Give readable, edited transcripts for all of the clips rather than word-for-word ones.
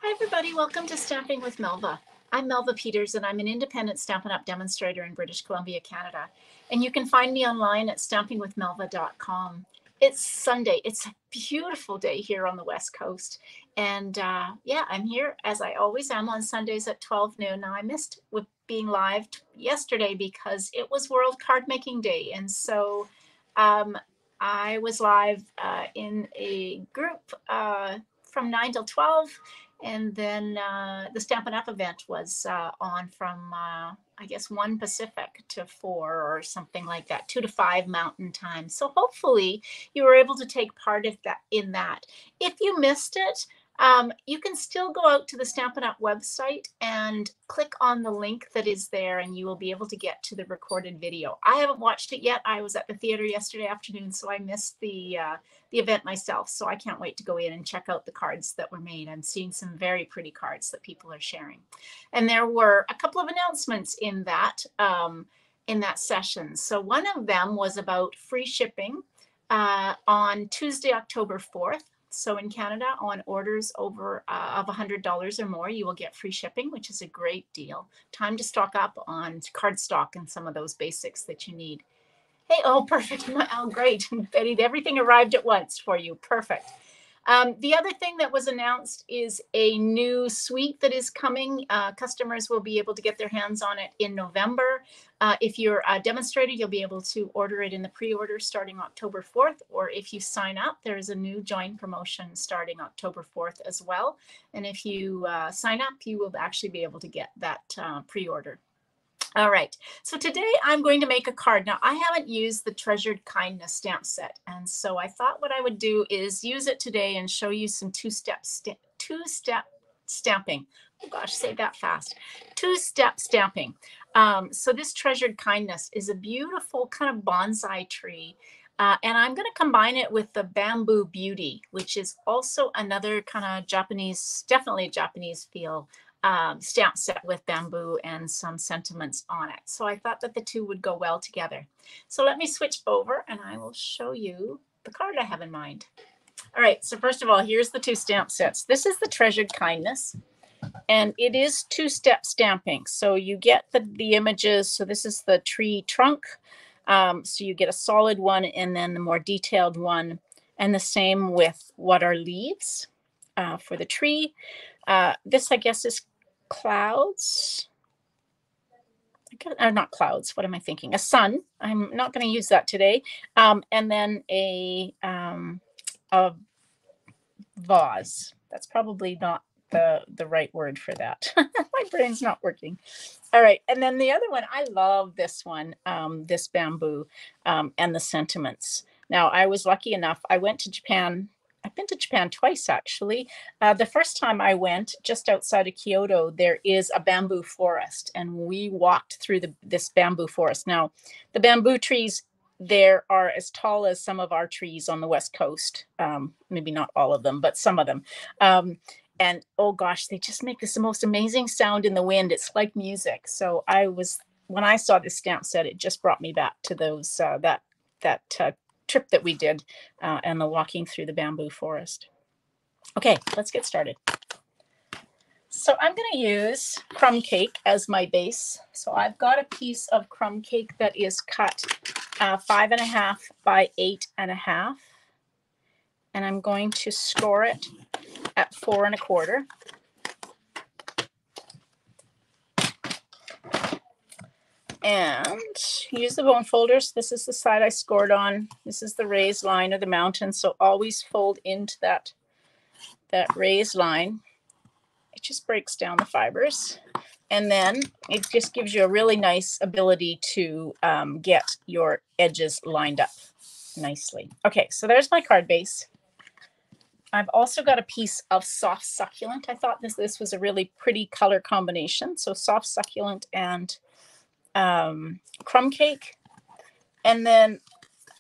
Hi everybody, welcome to Stamping with Melva. I'm Melva Peters and I'm an independent Stampin' Up! Demonstrator in British Columbia, Canada. And you can find me online at stampingwithmelva.com. It's Sunday. It's a beautiful day here on the West Coast. And yeah, I'm here as I always am on Sundays at 12 noon. Now I missed with being live yesterday because it was World Card Making Day. And so I was live in a group from 9 till 12. And then the Stampin' Up! Event was on from, I guess, 1 Pacific to 4 or something like that, 2 to 5 Mountain Time. So hopefully you were able to take part of that in that. If you missed it, you can still go out to the Stampin' Up! Website and click on the link that is there and you will be able to get to the recorded video. I haven't watched it yet. I was at the theater yesterday afternoon, so I missed the event myself. So I can't wait to go in and check out the cards that were made. I'm seeing some very pretty cards that people are sharing. And there were a couple of announcements in that session. So one of them was about free shipping on Tuesday, October 4th. So in Canada, on orders over of $100 or more, you will get free shipping, which is a great deal. Time to stock up on cardstock and some of those basics that you need. Hey, oh, perfect. Oh, great. Betty, everything arrived at once for you. Perfect. The other thing that was announced is a new suite that is coming. Customers will be able to get their hands on it in November. If you're a demonstrator, you'll be able to order it in the pre-order starting October 4th. Or if you sign up, there's a new join promotion starting October 4th as well. And if you sign up, you will actually be able to get that pre-order. All right, so today I'm going to make a card. Now, I haven't used the Treasured Kindness stamp set, and so I thought what I would do is use it today and show you some two-step stamping. Oh gosh, say that fast. Two-step stamping. So this Treasured Kindness is a beautiful kind of bonsai tree, and I'm going to combine it with the Bamboo Beauty, which is also another kind of Japanese, definitely a Japanese feel stamp set with bamboo and some sentiments on it. So I thought that the two would go well together. So let me switch over and I will show you the card I have in mind. All right, so first of all, here's the two stamp sets. This is the Treasured Kindness, and it is two-step stamping. So you get the images. So this is the tree trunk. So you get a solid one and then the more detailed one, and the same with what are leaves for the tree. This, I guess, is clouds. Or not clouds. What am I thinking? A sun. I'm not going to use that today. And then a vase. That's probably not the right word for that. My brain's not working. All right. And then the other one, I love this one, this bamboo and the sentiments. Now, I was lucky enough. I went to Japan. I've been to Japan twice, actually. The first time I went, just outside of Kyoto, there is a bamboo forest, and we walked through this bamboo forest. Now, the bamboo trees there are as tall as some of our trees on the West Coast. Maybe not all of them, but some of them. And oh gosh, they just make this most amazing sound in the wind. It's like music. So when I saw this stamp set, it just brought me back to those that trip that we did and the walking through the bamboo forest. Okay, let's get started. So I'm going to use crumb cake as my base. So I've got a piece of crumb cake that is cut 5.5 by 8.5, and I'm going to score it at 4 1/4. And use the bone folders. This is the side I scored on. This is the raised line of the mountain. So always fold into that raised line. It just breaks down the fibers. And then it just gives you a really nice ability to get your edges lined up nicely. Okay, so there's my card base. I've also got a piece of soft succulent. I thought this was a really pretty color combination. So soft succulent and crumb cake, and then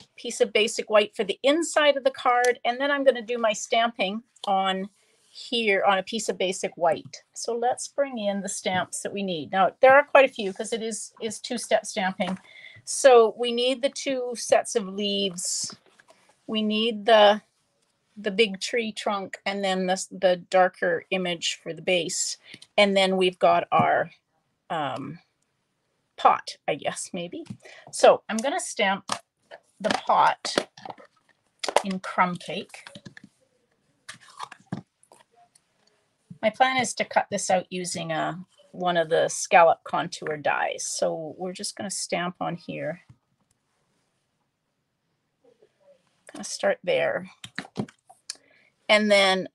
a piece of basic white for the inside of the card, and then I'm going to do my stamping on here on a piece of basic white. So let's bring in the stamps that we need. Now there are quite a few because it is two-step stamping. So we need the two sets of leaves. We need the the big tree trunk, and then the darker image for the base. And then we've got our pot, I guess, maybe. So I'm going to stamp the pot in crumb cake. My plan is to cut this out using one of the scallop contour dies. So we're just going to stamp on here. Kind of start there. And then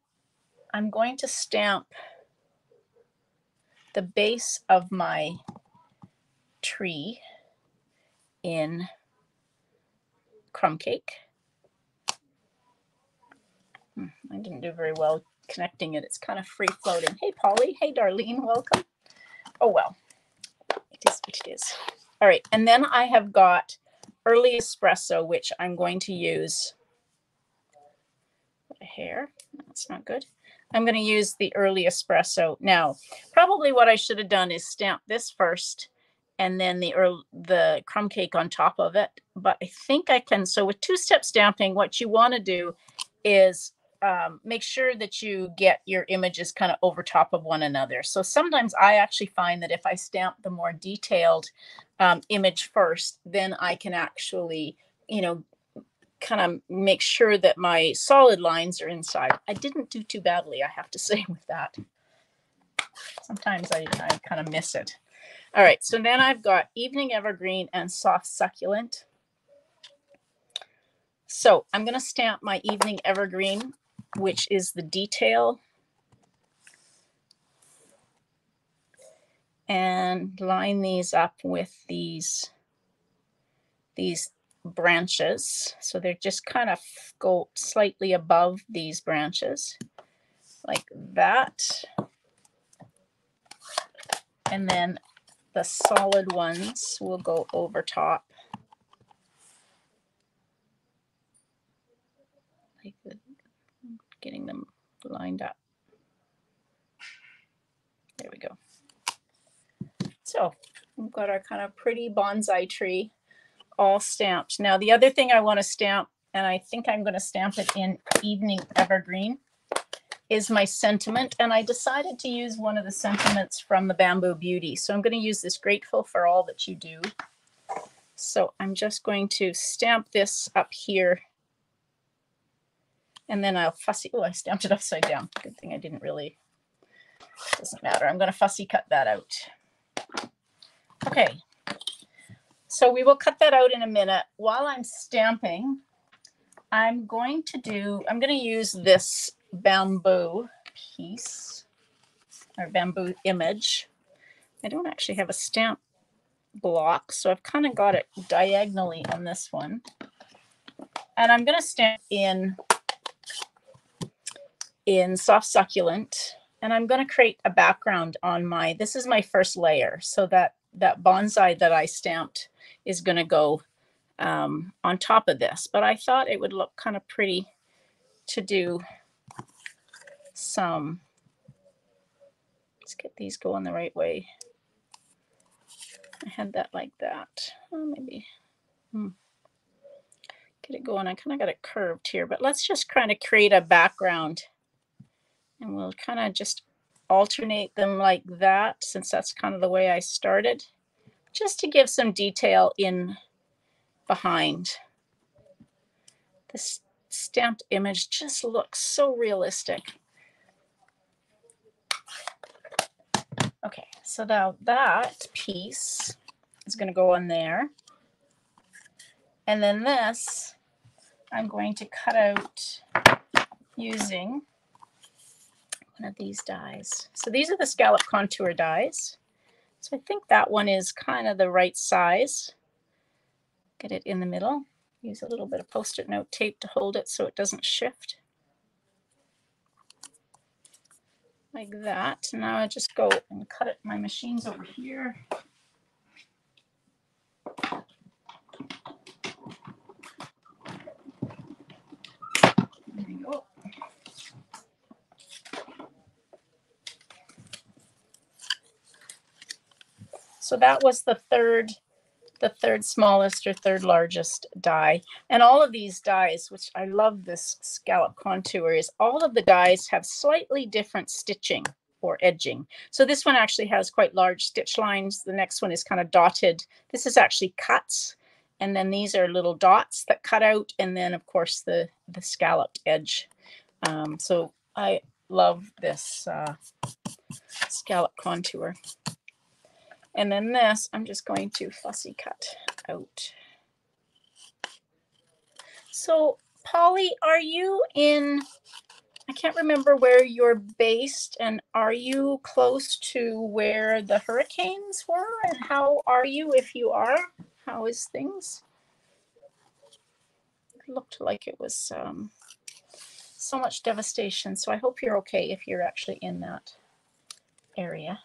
I'm going to stamp the base of my tree in crumb cake. I didn't do very well connecting it. It's kind of free floating. Hey, Polly. Hey, Darlene. Welcome. Oh, well, it is what it is. All right. And then I have got early espresso, which I'm going to use. A hair. That's not good. I'm going to use the early espresso. Now, probably what I should have done is stamp this first and then the crumb cake on top of it. But I think I can. So with two-step stamping, what you want to do is make sure that you get your images kind of over top of one another. So sometimes I actually find that if I stamp the more detailed image first, then I can actually, you know, kind of make sure that my solid lines are inside. I didn't do too badly, I have to say, with that. Sometimes I kind of miss it. All right, so then I've got Evening Evergreen and Soft Succulent. So I'm going to stamp my Evening Evergreen, which is the detail, and line these up with these branches. So they're just kind of go slightly above these branches like that. And then the solid ones will go over top. Like getting them lined up. There we go. So we've got our kind of pretty bonsai tree all stamped. Now the other thing I want to stamp, and I think I'm going to stamp it in Evening Evergreen, is my sentiment. And I decided to use one of the sentiments from the Bamboo Beauty. So I'm going to use this Grateful for All That You Do. So I'm just going to stamp this up here. And then I'll fussy, oh, I stamped it upside down. Good thing I didn't really, doesn't matter. I'm going to fussy cut that out. Okay. So we will cut that out in a minute. While I'm stamping, I'm going to use this bamboo piece or bamboo image. I don't actually have a stamp block, so I've kind of got it diagonally on this one. And I'm going to stamp in Soft Succulent, and I'm going to create a background on this is my first layer. So that bonsai that I stamped is going to go on top of this, but I thought it would look kind of pretty to do some, let's get these going the right way. I had that like that. Oh, maybe get it going. I kind of got it curved here, but let's just kind of create a background, and we'll kind of just alternate them like that, since that's kind of the way I started, just to give some detail in behind. This stamped image just looks so realistic. Okay, so now that piece is going to go on there. And then this, I'm going to cut out using one of these dies. So these are the scallop contour dies. So I think that one is kind of the right size. Get it in the middle. Use a little bit of Post-it note tape to hold it so it doesn't shift. Like that. Now I just go and cut it. My machine's over here. There we go. So that was the third the third smallest or third largest die. And all of these dies, which I love this scallop contour, is all of the dies have slightly different stitching or edging. So this one actually has quite large stitch lines. The next one is kind of dotted. This is actually cuts. And then these are little dots that cut out. And then of course the scalloped edge. So I love this scallop contour. And then this, I'm just going to fussy cut out. So Polly, are you in, I can't remember where you're based, and are you close to where the hurricanes were? And how are you if you are? How is things? It looked like it was so much devastation. So I hope you're okay if you're actually in that area.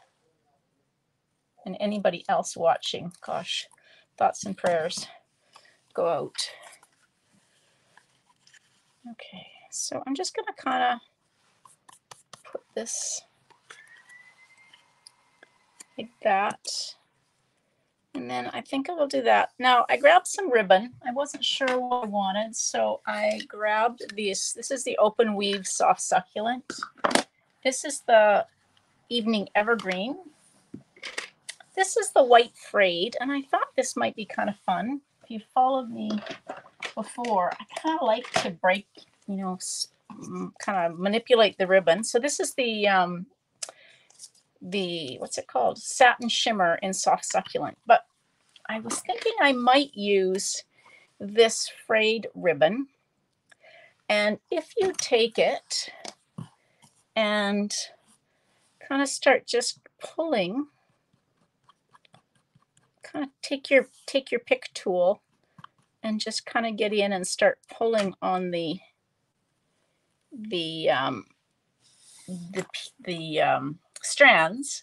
And anybody else watching, gosh, thoughts and prayers go out. Okay, so I'm just going to kind of put this like that. And then I think I will do that. Now I grabbed some ribbon. I wasn't sure what I wanted, so I grabbed these. This is the Open Weave Soft Succulent. This is the Evening Evergreen. This is the White Frayed, and I thought this might be kind of fun. If you followed me before, I kind of like to break, you know, kind of manipulate the ribbon. So this is the what's it called? Satin Shimmer in Soft Succulent. But I was thinking I might use this frayed ribbon. And if you take it and kind of start just pulling, kind of take your pick tool and just kind of get in and start pulling on the strands,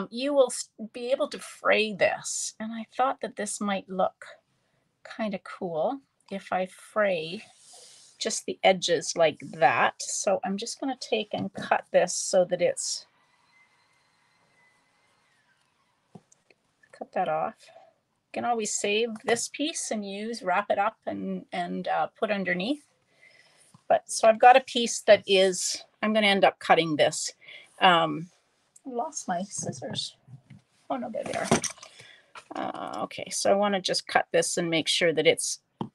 you will be able to fray this. And I thought that this might look kind of cool if I fray just the edges like that. So I'm just going to take and cut this so that it's, cut that off. You can always save this piece and wrap it up and put underneath. But so I've got a piece that is, I'm going to end up cutting this. I lost my scissors. Oh no, there they are. Okay, so I want to just cut this and make sure that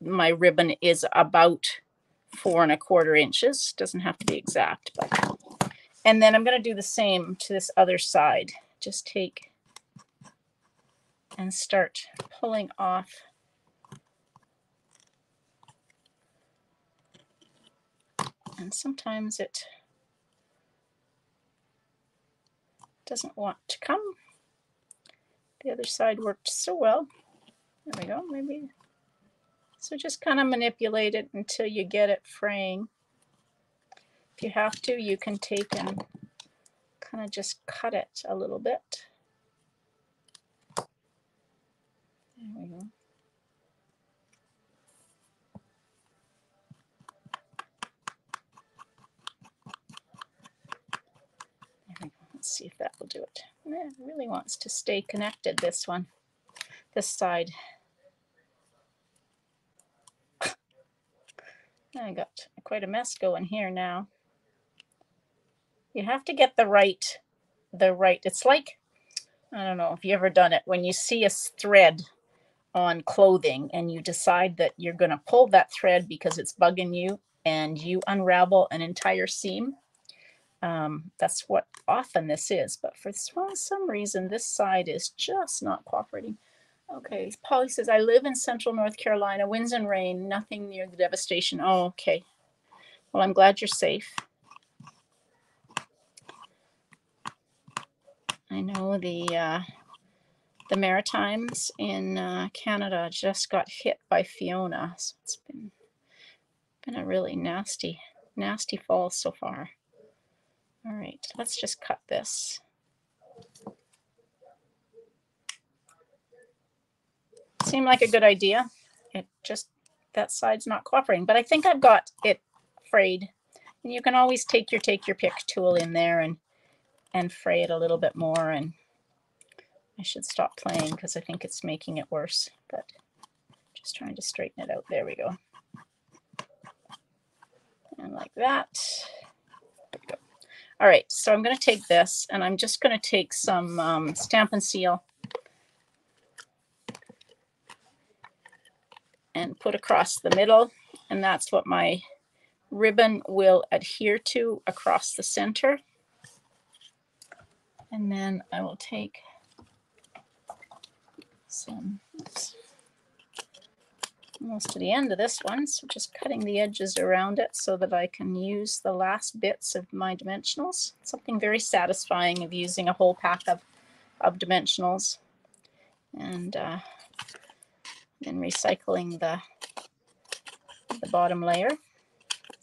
my ribbon is about 4 1/4 inches. Doesn't have to be exact, but. And then I'm going to do the same to this other side. Just take and start pulling off and sometimes it doesn't want to come. The other side worked so well. There we go, maybe. So just kind of manipulate it until you get it fraying. If you have to, you can take and kind of just cut it a little bit. There we go. Let's see if that will do it. Yeah, it really wants to stay connected, this one, this side. I got quite a mess going here now. You have to get the right, it's like, I don't know if you've ever done it, when you see a thread on clothing and you decide that you're going to pull that thread because it's bugging you and you unravel an entire seam. That's what often this is, but for some reason this side is just not cooperating. Okay, Polly says, I live in central North Carolina, winds and rain, nothing near the devastation. Oh, okay. Well, I'm glad you're safe. I know the Maritimes in Canada just got hit by Fiona, so it's been a really nasty fall so far. All right, let's just cut this. Seemed like a good idea. It just, that side's not cooperating, but I think I've got it frayed. And you can always take your pick tool in there and fray it a little bit more. And I should stop playing because I think it's making it worse, but just trying to straighten it out. There we go. And like that. There we go. All right, so I'm going to take this and I'm just going to take some Stampin' Seal and put across the middle, and that's what my ribbon will adhere to across the center. And then I will take some, oops, almost to the end of this one, so just cutting the edges around it so that I can use the last bits of my dimensionals. Something very satisfying of using a whole pack of dimensionals, and then recycling the bottom layer.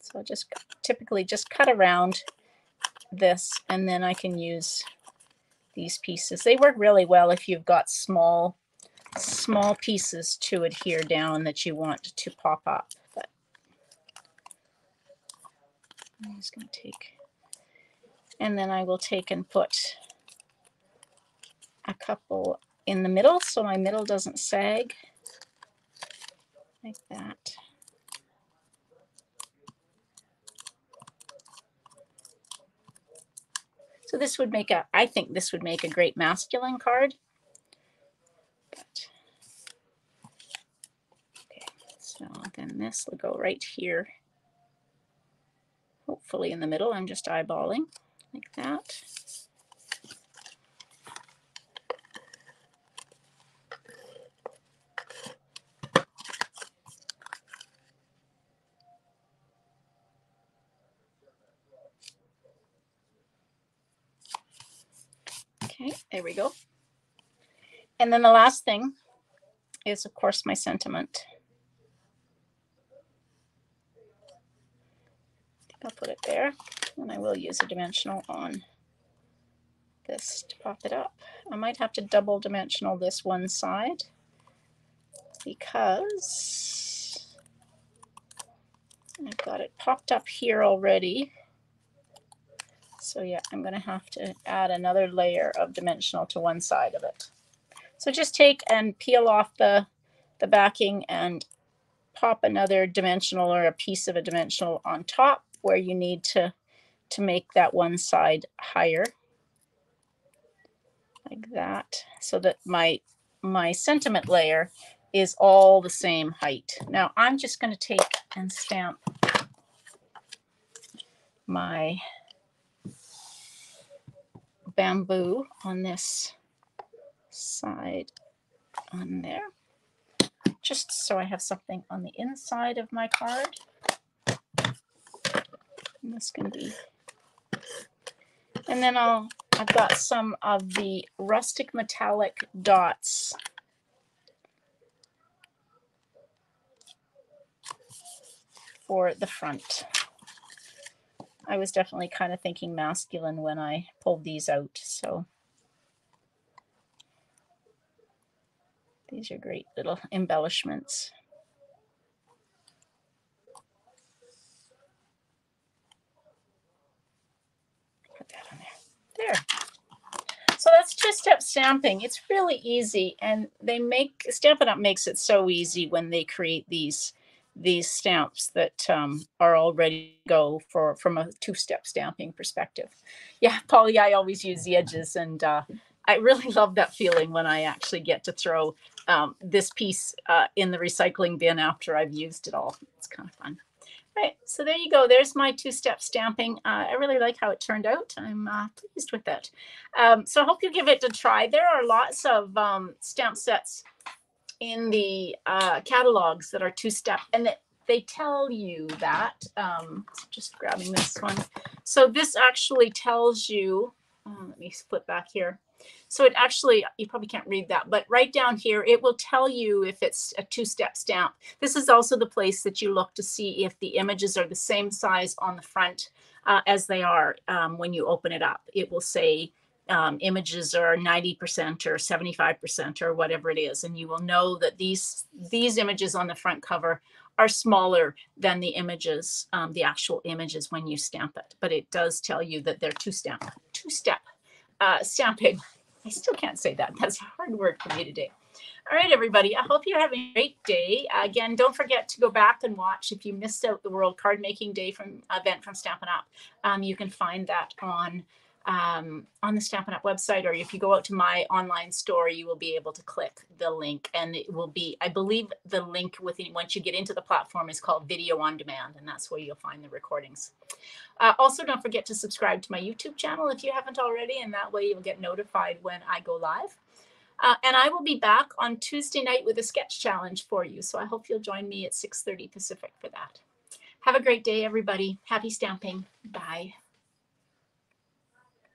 So just typically just cut around this, and then I can use these pieces. They work really well if you've got small pieces to adhere down that you want to pop up. But I'm just going to take, and then I will take and put a couple in the middle so my middle doesn't sag, like that. So this would make I think this would make a great masculine card. But, okay, so then this will go right here, hopefully in the middle. I'm just eyeballing like that. Okay, there we go. And then the last thing is, of course, my sentiment. I'll put it there, and I will use a dimensional on this to pop it up. I might have to double dimensional this one side because I've got it popped up here already. So yeah, I'm going to have to add another layer of dimensional to one side of it. So just take and peel off the backing and pop another dimensional or a piece of a dimensional on top where you need to make that one side higher, like that, so that my sentiment layer is all the same height. Now I'm just going to take and stamp my bamboo on this side on there, just so I have something on the inside of my card. And this can be, and then I've got some of the rustic metallic dots for the front. I was definitely kind of thinking masculine when I pulled these out, so these are great little embellishments. Put that on there. There. So that's two-step stamping. It's really easy, and Stampin' Up makes it so easy when they create these stamps that are all ready to go from a two-step stamping perspective. Yeah, Polly, I always use the edges, and I really love that feeling when I actually get to throw this piece in the recycling bin after I've used it all. It's kind of fun. Right, so there you go. There's my two-step stamping. I really like how it turned out. I'm pleased with it. So I hope you give it a try. There are lots of stamp sets in the catalogs that are two-step, and they tell you that. Just grabbing this one. So this actually tells you, let me flip back here. So it actually, you probably can't read that, but right down here, it will tell you if it's a two-step stamp. This is also the place that you look to see if the images are the same size on the front as they are when you open it up. It will say images are 90% or 75% or whatever it is, and you will know that these images on the front cover are smaller than the images, the actual images when you stamp it. But it does tell you that they're two-step stamping. I still can't say that. That's a hard word for me today. All right, everybody. I hope you're having a great day. Again, don't forget to go back and watch if you missed out the World Card Making Day event from Stampin' Up. You can find that on the Stampin' Up website, or if you go out to my online store, you will be able to click the link, and it will be, I believe, the link once you get into the platform is called Video on Demand, and that's where you'll find the recordings. Also, don't forget to subscribe to my YouTube channel if you haven't already, and that way you'll get notified when I go live. And I will be back on Tuesday night with a sketch challenge for you. So I hope you'll join me at 6:30 Pacific for that. Have a great day, everybody. Happy stamping. Bye.